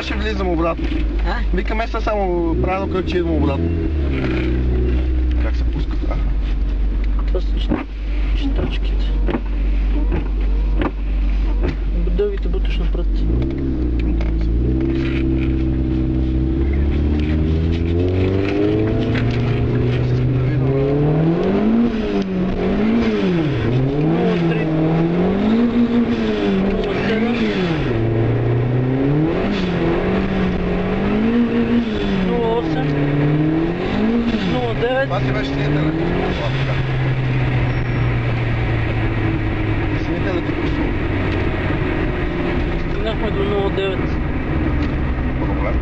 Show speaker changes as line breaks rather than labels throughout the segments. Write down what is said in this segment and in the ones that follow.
сега ще влизам обратно. Викаме се само правилно кръче идвам обратно. Как се пуска?
Това са читачките. Дългите буташ напред.
Това си беше сниятел. Сниятел ти пусна.
Стигнахме до 0,9.
Проблем.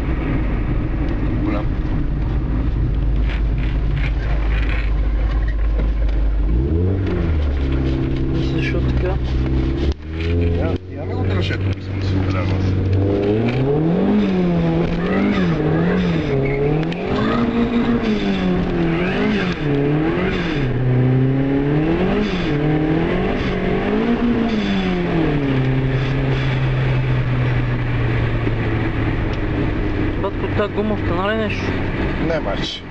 Голям.
Мисля, защо така?
Я ми го дръжето, мислям да си го трябва.
Батко, тази гума втана ли нещо?
Не, мач.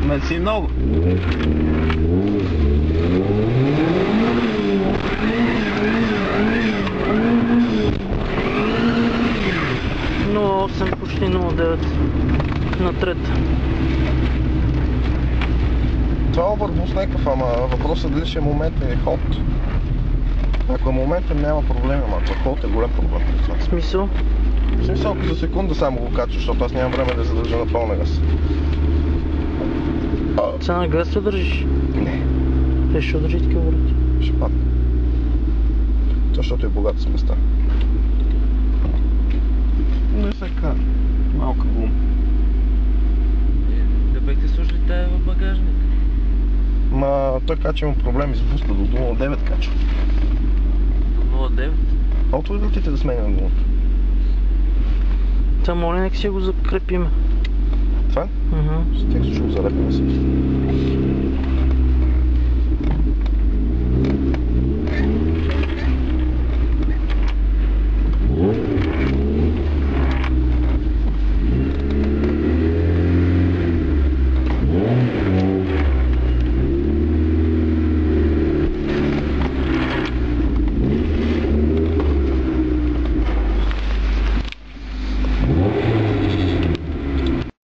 Мерси много.
Почти 0,9 на трета.
Това е обърбус някакъв, ама въпросът дали ще е моментен и ход. Ако е моментен няма проблем, ама ако ход е голям проблем.
В смисъл?
В смисъл, ако за секунда само го качваш, защото аз нямам време да задържа на пълна газ.
Сега на газ се държиш?
Не.
Те ще държи такива врати?
Ще падне. Защото е богат с места. Но е сега малка гума.
Да бехте слушали тая в багажник.
Ма той кача има проблеми с буста, до 0,9 качва.
До 0,9?
Отвори вратите да сменя на гумата.
Та моля, нека си го закрепим.
Това?
Мгм.
С тях ще го залепим си.